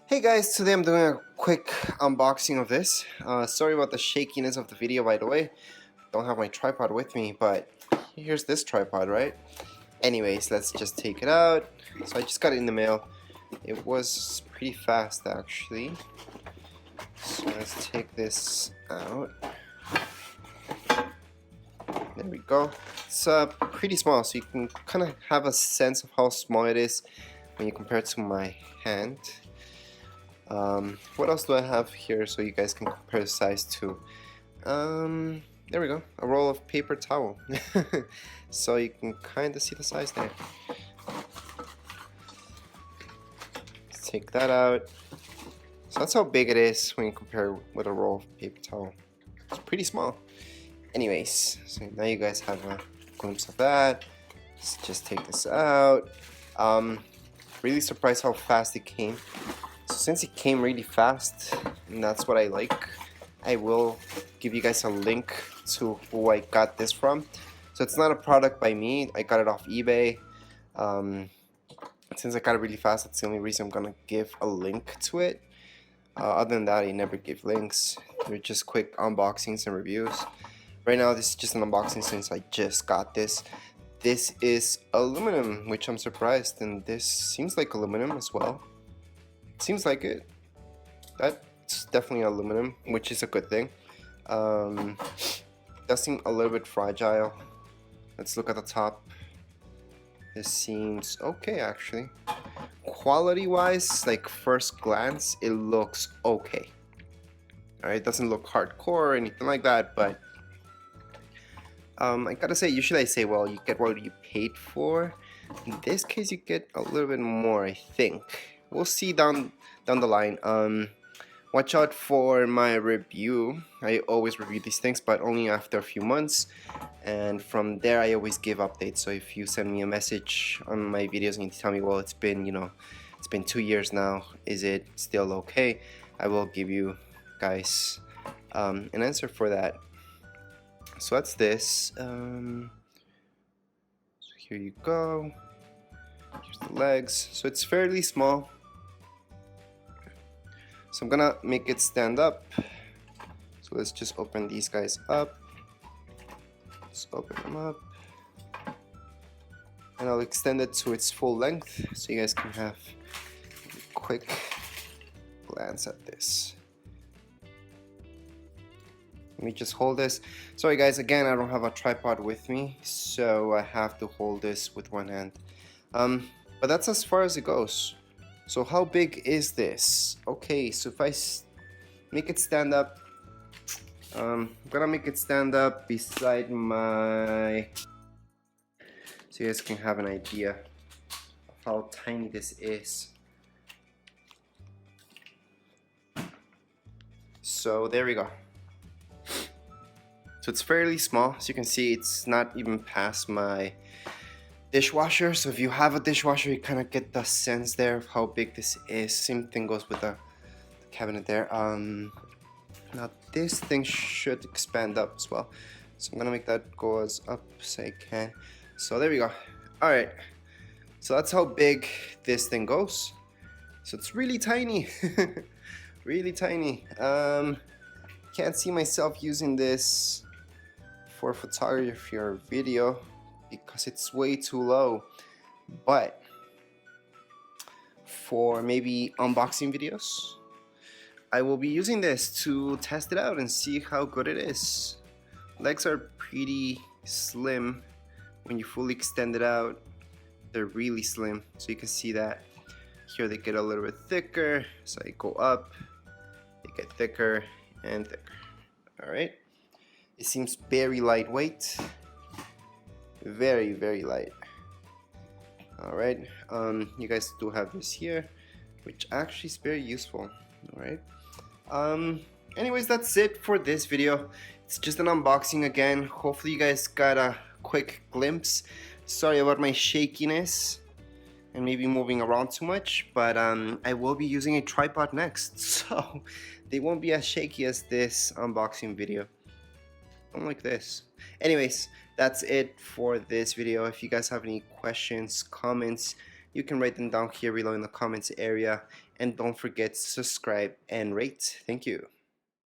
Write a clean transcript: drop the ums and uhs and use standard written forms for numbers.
Hey guys, today I'm doing a quick unboxing of this. Sorry about the shakiness of the video, by the way. Don't have my tripod with me, but here's this tripod, right? Anyways, let's just take it out. So I just got it in the mail. It was pretty fast actually. So let's take this out. There we go. It's pretty small, so you can kind of have a sense of how small it is when you compare it to my hand. What else do I have here so you guys can compare the size to? There we go, a roll of paper towel. So you can kind of see the size there. Let's take that out. So that's how big it is when you compare with a roll of paper towel. It's pretty small. Anyways, so now you guys have a glimpse of that. Let's just take this out. Really surprised how fast it came. So since it came really fast, and that's what I like, I will give you guys a link to who I got this from. So it's not a product by me, I got it off eBay. Since I got it really fast, that's the only reason I'm gonna give a link to it. Other than that, I never give links. They're just quick unboxings and reviews. Right now, this is just an unboxing since I just got this. This is aluminum, which I'm surprised, and this seems like aluminum as well. Seems like it. That's definitely aluminum, which is a good thing. Does seem a little bit fragile. Let's look at the top. This seems okay actually. Quality wise, like first glance, it looks okay. Alright, it doesn't look hardcore or anything like that, but I gotta say, usually I say, well, you get what you paid for. In this case, you get a little bit more, I think. We'll see down the line. Watch out for my review. I always review these things, but only after a few months, and from there I always give updates. So if you send me a message on my videos and you tell me, well, it's been, it's been 2 years now, is it still okay, I will give you guys an answer for that. So that's this. So here you go. Here's the legs. So it's fairly small. So I'm gonna make it stand up. So let's just open these guys up. Let's open them up. And I'll extend it to its full length so you guys can have a quick glance at this. Let me just hold this. Sorry guys, again, I don't have a tripod with me, so I have to hold this with one hand. But that's as far as it goes. So how big is this? Okay, so if I make it stand up, I'm gonna make it stand up beside my, so you guys can have an idea of how tiny this is. So there we go. So it's fairly small. As you can see, it's not even past my dishwasher. So if you have a dishwasher, you kind of get the sense there of how big this is. Same thing goes with the cabinet there. Now this thing should expand up as well. So I'm gonna make that go as up as I can. So there we go. All right. So that's how big this thing goes. So it's really tiny. Really tiny. Can't see myself using this for photography or video because it's way too low, but for maybe unboxing videos, I will be using this to test it out and see how good it is. Legs are pretty slim. When you fully extend it out, they're really slim, so you can see that. Here they get a little bit thicker, so I go up, they get thicker and thicker. All right, it seems very lightweight. Very, very light. All right, you guys do have this here, which actually is very useful. All right, anyways, that's it for this video. It's just an unboxing again. Hopefully you guys got a quick glimpse. Sorry about my shakiness and maybe moving around too much, but I will be using a tripod next, so they won't be as shaky as this unboxing video. Unlike this. Anyways, that's it for this video. If you guys have any questions, comments, you can write them down here below in the comments area, and don't forget to subscribe and rate. Thank you.